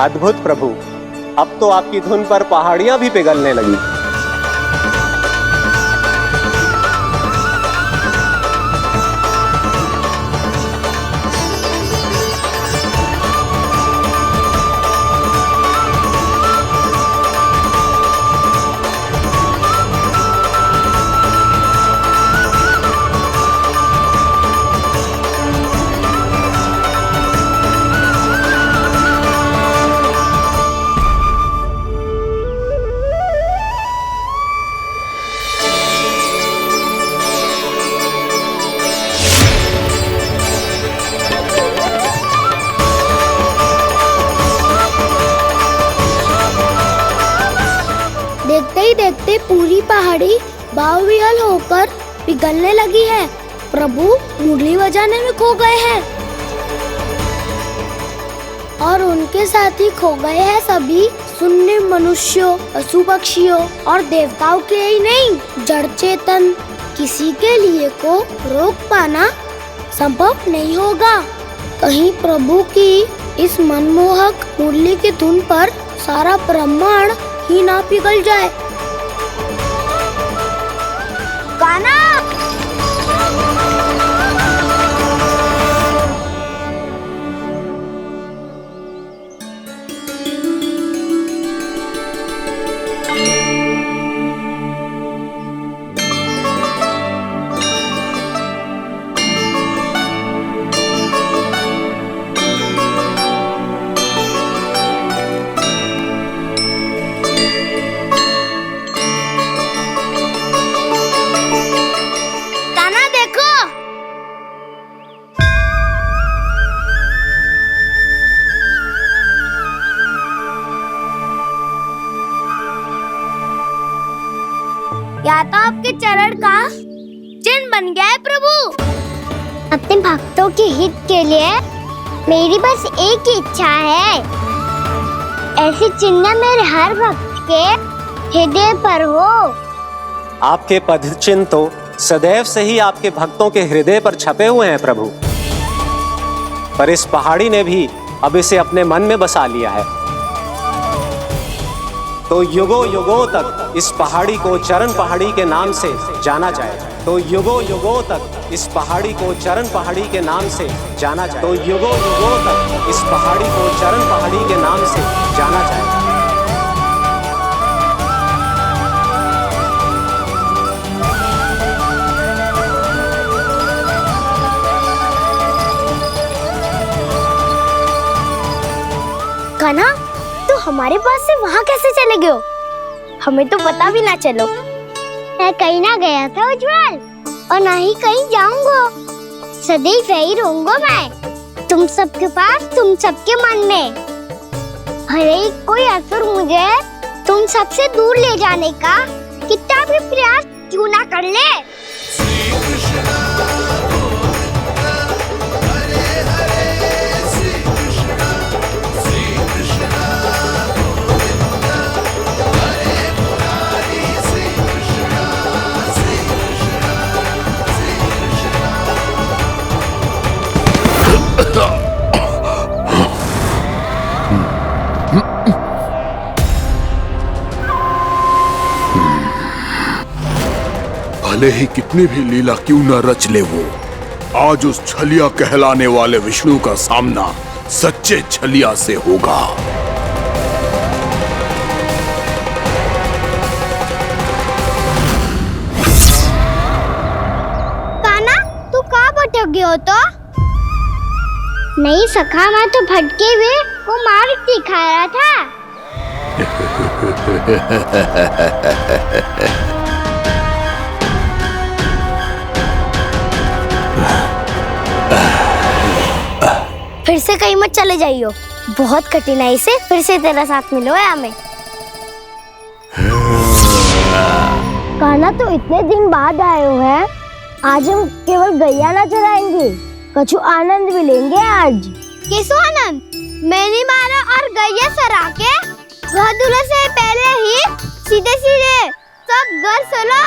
अद्भुत प्रभु, अब तो आपकी धुन पर पहाड़ियां भी पिघलने लगी। देखते ही देखते पूरी पहाड़ी बावरियल होकर पिघलने लगी है। प्रभु मुरली बजाने में खो गए हैं और उनके साथ ही खो गए हैं सभी सुनने मनुष्यों, पशु पक्षियों और देवताओं के ही नहीं, जड़ चेतन किसी के लिए को रोक पाना संभव नहीं होगा। कहीं प्रभु की इस मनमोहक मुरली की धुन पर सारा ब्रह्मांड ही ना पिघल जाए। गाना या तो आपके चरण का चिन्ह बन गया है प्रभु। अपने भक्तों के हित के लिए मेरी बस एक ही इच्छा है, ऐसी चिन्ह मेरे हर भक्त के हृदय पर हो। आपके पद चिन्ह तो सदैव से ही आपके भक्तों के हृदय पर छपे हुए हैं प्रभु, पर इस पहाड़ी ने भी अब इसे अपने मन में बसा लिया है। तो युगों युगों तक इस पहाड़ी को चरण पहाड़ी के नाम से जाना जाए। तो युगों युगों तक इस पहाड़ी को चरण पहाड़ी के नाम से जाना जाए। तो युगों युगों तक इस पहाड़ी को चरण पहाड़ी के नाम से जाना जाए। कान्हा, तो हमारे पास से वहाँ कैसे चले गए हो? हमें तो पता भी ना चलो। मैं कहीं ना गया था उज्जवल, और ना ही कहीं जाऊंगा। सदैव यही रहूंगा मैं, तुम सबके पास, तुम सबके मन में। हर एक कोई असुर मुझे तुम सबसे दूर ले जाने का कितना भी प्रयास क्यों ना कर ले। भले ही कितनी भी लीला क्यों न रच ले वो, आज उस छलिया कहलाने वाले विष्णु का सामना सच्चे छलिया से होगा। कान्हा, तू कहाँ भटक गया हो? तो नहीं सखा, मैं तो भटके हुए वो मार्ग दिखा रहा था। फिर से कहीं मत चले जाइयो, बहुत कठिनाई से फिर से तेरा साथ मिलो है हमें। कान्हा, तो इतने दिन बाद आए हो हैं, आज हम केवल गैया ना चराएंगे, कछु आनंद भी लेंगे आज। किसो आनंद? मैंने मारा और गैया सरा के वह दूल्हे से पहले ही सीधे सीधे सब घर चलो।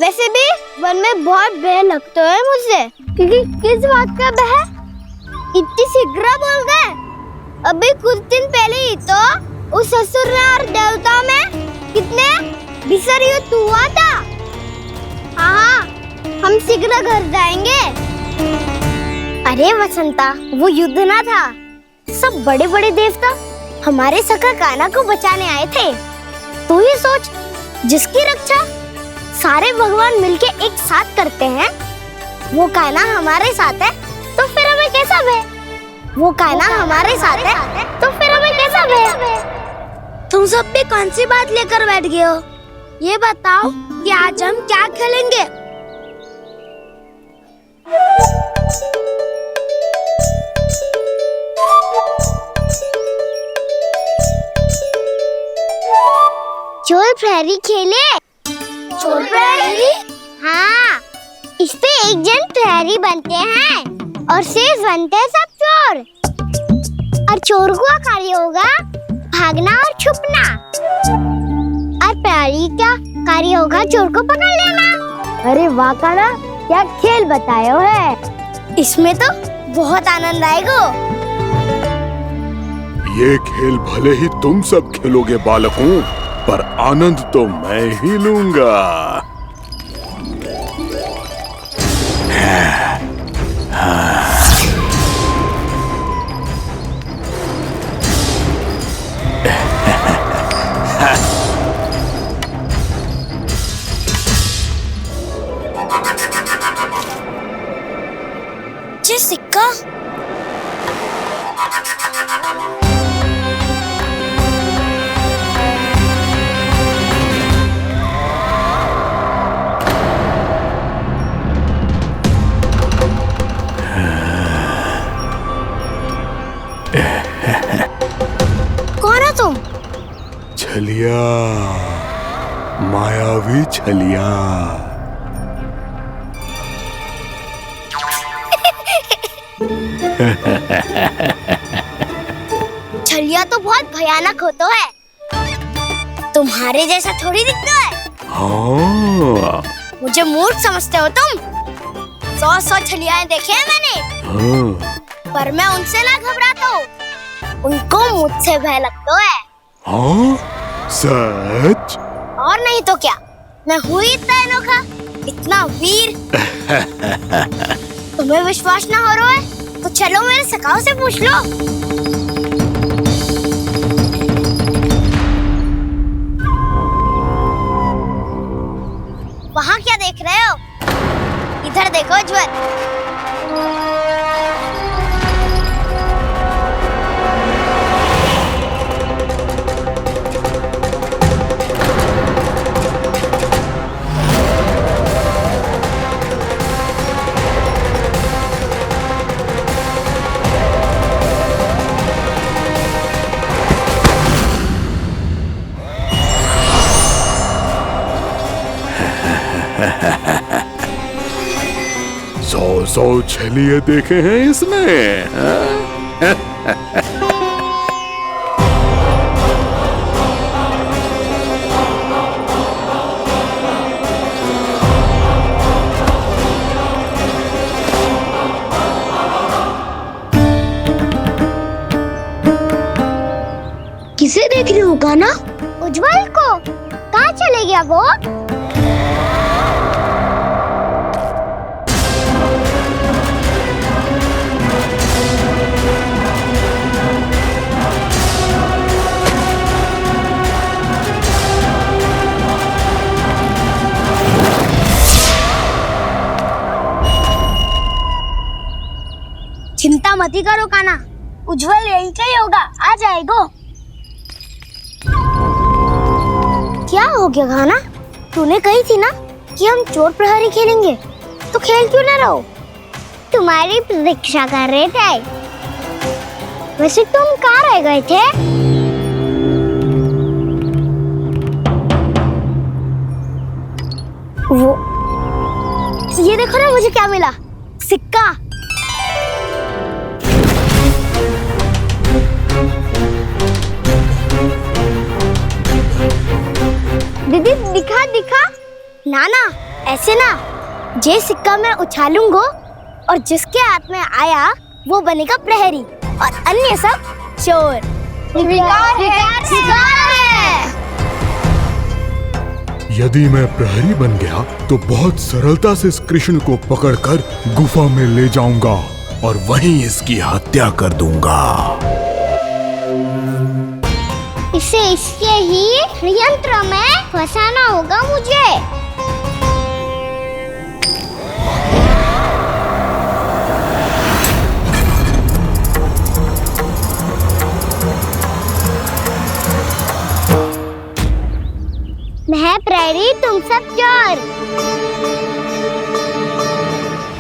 वैसे भी वन में बहुत भय लगता है मुझे। क्योंकि किस बात का भय? इतनी शीघ्र बोल गए। अभी कुछ दिन पहले ही तो उस ससुर में और देवता में कितने भीषण युद्ध हुआ था। हाँ, हम शीघ्र घर जाएंगे। अरे वसंता, वो युद्ध ना था, सब बड़े बड़े देवता हमारे सखा कान्हा को बचाने आए थे। तू ही सोच, जिसकी रक्षा सारे भगवान मिलके एक साथ करते हैं, वो कान्हा हमारे साथ है तो फिर हमें कैसा भय? वो कान्हा हमारे साथ है तो फिर हमें कैसा भय? तुम सब भी कौन सी बात लेकर बैठ गए हो? ये बताओ कि आज हम क्या खेलेंगे? चोर प्रहरी खेले। चोर प्रहरी? हाँ, इस पे एक जन प्रहरी बनते हैं और शेष बनते हैं सब चोर। और चोर का कार्य होगा भागना और छुपना, और प्रहरी का कार्य होगा चोर को पकड़ लेना। अरे वाह कान्हा, क्या खेल बताया है। इसमें तो बहुत आनंद आएगा। ये खेल भले ही तुम सब खेलोगे बालकों, पर आनंद तो मैं ही लूंगा। ये सिक्का कौन है तुम? छलिया, मायावी छलिया। छलिया तो बहुत भयानक होता है, तुम्हारे जैसा थोड़ी दिखता है। हाँ। मुझे मूर्ख समझते हो तुम? 100 छलियाएं देखे हैं मैंने। हाँ। पर मैं उनसे ना घबराता हूँ, उनको मुझसे भय लगता है। हाँ? सच? और नहीं तो क्या, मैं हूँ इतना अनोखा, इतना वीर। तुम्हें विश्वास ना हो रहा है तो चलो मेरे सखाओं से पूछ लो। वहाँ क्या देख रहे हो? इधर देखो उज्जवल। सौ छलिए देखे हैं इसने। किसे देख रही हो कान्हा? उज्जवल को। कहाँ चले गया वो? चिंता मत करो कान्हा, उज्जवल यहीं का ही होगा, आ जाएगा। क्या हो गया कान्हा? तूने कही थी ना कि हम चोर प्रहरी खेलेंगे, तो खेल क्यों ना रहो? तुम्हारी प्रतीक्षा कर रहे थे। वैसे तुम कहाँ रह गए थे? वो ये देखो ना, मुझे क्या मिला? सिक्का। दीदी दिखा दिखा। ना ना, ऐसे ना, ये सिक्का मैं उछालूंगा और जिसके हाथ में आया वो बनेगा प्रहरी और अन्य सब चोर। स्वीकार है, स्वीकार है। यदि मैं प्रहरी बन गया तो बहुत सरलता से इस कृष्ण को पकड़कर गुफा में ले जाऊंगा और वहीं इसकी हत्या कर दूंगा। इसे इसके ही षड्यंत्र में फंसाना होगा मुझे। मैं प्रहरी, तुम सब चोर।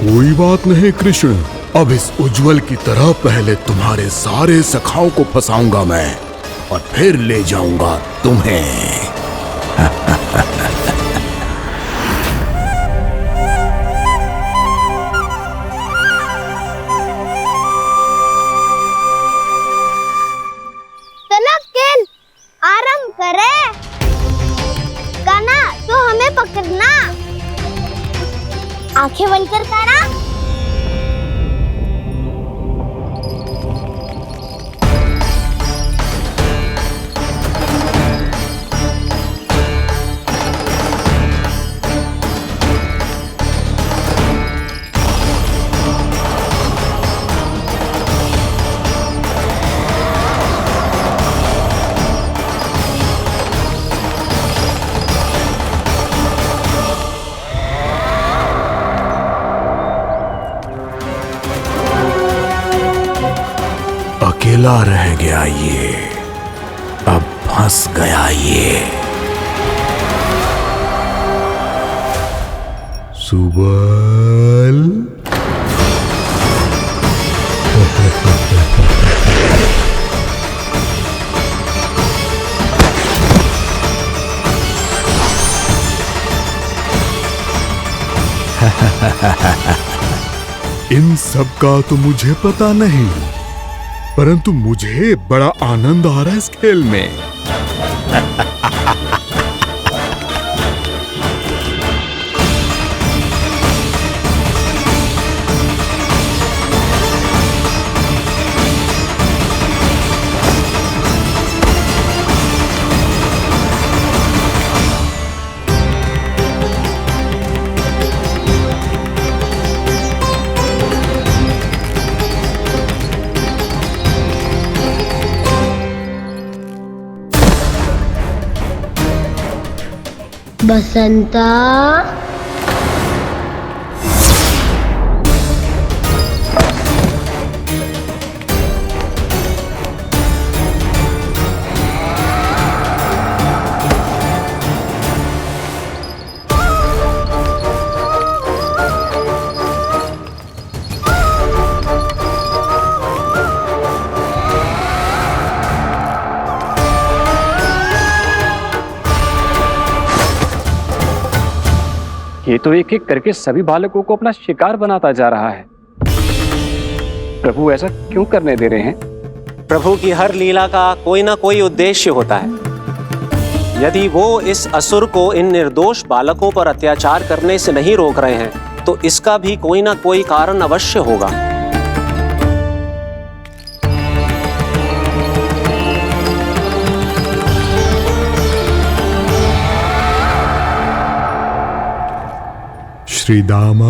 कोई बात नहीं कृष्ण, अब इस उज्जवल की तरह पहले तुम्हारे सारे सखाओं को फंसाऊंगा मैं और फिर ले जाऊंगा तुम्हें। चलो खेल आरंभ करें। कान्हा, तो हमें पकड़ना। आंखें बंद कर कान्हा। अकेला रह गया ये, अब फंस गया ये। सुबल। इन सब का तो मुझे पता नहीं, परंतु मुझे बड़ा आनंद आ रहा है इस खेल में। बसंता, ये तो एक एक करके सभी बालकों को अपना शिकार बनाता जा रहा है। प्रभु ऐसा क्यों करने दे रहे हैं? प्रभु की हर लीला का कोई ना कोई उद्देश्य होता है। यदि वो इस असुर को इन निर्दोष बालकों पर अत्याचार करने से नहीं रोक रहे हैं तो इसका भी कोई ना कोई कारण अवश्य होगा। श्री दामा,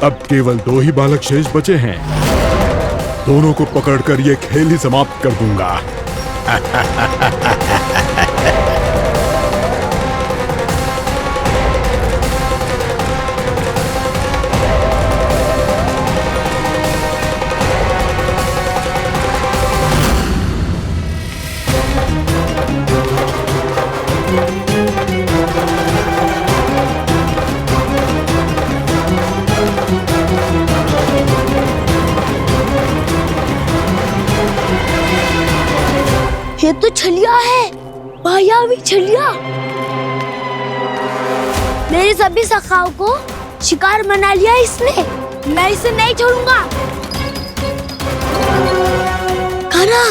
अब केवल 2 ही बालक शेष बचे हैं। दोनों को पकड़कर ये खेल ही समाप्त कर दूंगा। ये तो छलिया है, मायावी छलिया। मेरे सभी सखाओं को शिकार बना लिया इसने। मैं इसे नहीं छोड़ूंगा। कान्हा,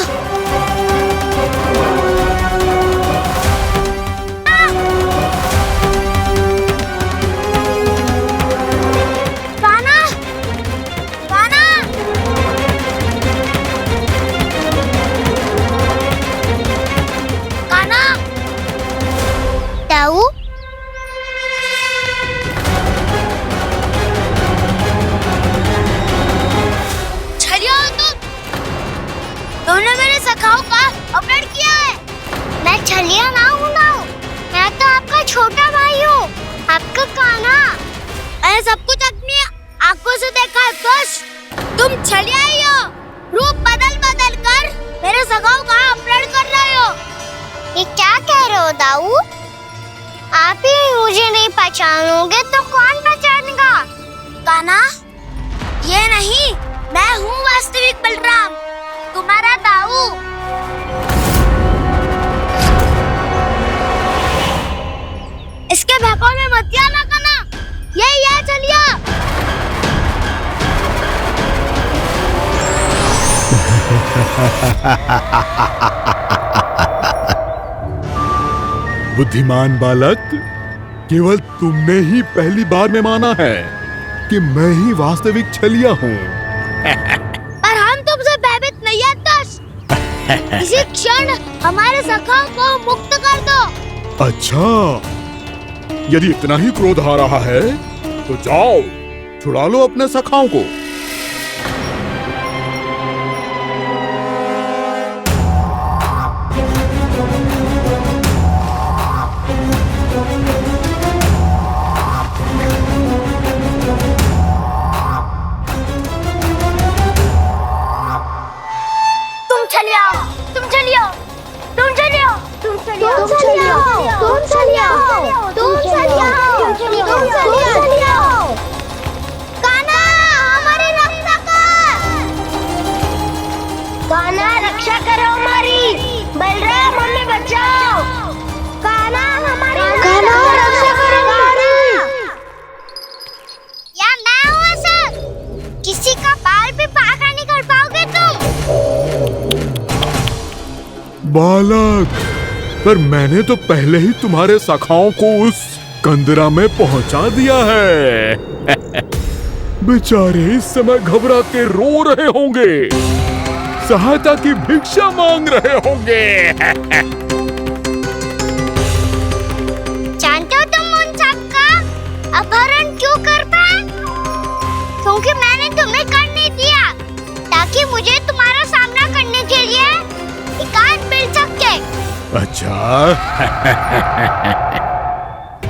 कान्हा, कान्हा। कान्हा, दाऊ, छलिया हो तुम। तुमने मेरे सखाओं का अपहरण किया है। मैं छलिया ना हूँ दाऊ। मैं तो आपका छोटा भाई हूँ, आपका कान्हा। मैंने सब कुछ अपनी आंखों से देखा है। बस तुम छलिया ही हो। रूप बदल बदल कर मेरे सखाओं का अपहरण कर रहे हो। ये क्या कह रहे हो दाऊ? आप ही मुझे नहीं पहचानोगे तो कौन पहचानेगा? कान्हा, ये नहीं, मैं हूँ वास्तविक बलराम, तुम्हारा दाऊ। इसके बहकावे में मत आना कान्हा। यही है छलिया। बुद्धिमान बालक, केवल तुमने ही पहली बार में माना है कि मैं ही वास्तविक छलिया हूँ। पर हम तुमसे भयभीत नहीं है दस। इसी क्षण हमारे सखाओं को मुक्त कर दो। अच्छा, यदि इतना ही क्रोध आ रहा है तो जाओ, छुड़ा लो अपने सखाओं को। तुम छलिया, तुम छलिया, तुम छलिया, तुम छलिया, तुम छलिया, तुम छलिया, तुम छलिया, तुम छलिया। कान्हा, हमारी रक्षा कर। कान्हा, रक्षा करो हमारी। बलराम, हमें बचाओ। कान्हा, हमारी रक्षा करो हमारी। या मैं हूँ ऐसा? किसी का बाल भी बांका नहीं कर पाओगे तुम। बालक, पर मैंने तो पहले ही तुम्हारे सखाओं को उस कंदरा में पहुंचा दिया है। बेचारे इस समय घबरा के रो रहे होंगे, सहायता की भिक्षा मांग रहे होंगे। जानते हो तुम उन सबका अपहरण क्यों कर पाए? क्योंकि मैंने तुम्हें कर नहीं दिया, ताकि मुझे तुम्हारा सामना करने के लिए एकांत मिल सके। अच्छा।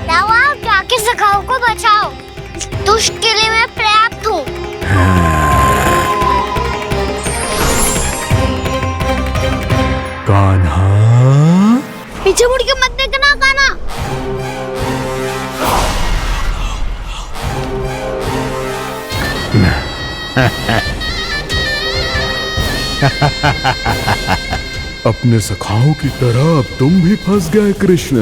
दवा जाके सखाओं को बचाओ। इस दुष्ट के लिए मैं पर्याप्त हूँ। कान्हा, पीछे मुड़ के मत देखना कान्हा। अपने सखाओं की तरह अब तुम भी फंस गए कृष्ण।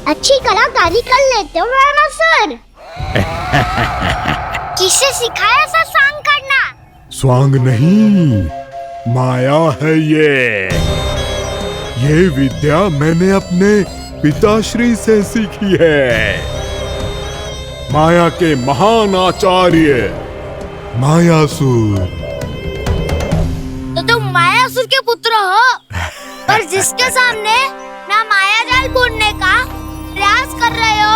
अच्छी कलाकारी कर लेते हो सर। किसे सिखाया ऐसा सांग करना? स्वांग नहीं, माया है ये विद्या मैंने अपने पिताश्री से सीखी है। माया के महान आचार्य मायासुर। तो तुम मायासुर के पुत्र हो, पर जिसके सामने ना माया जाल बुनने का प्रयास कर रहे हो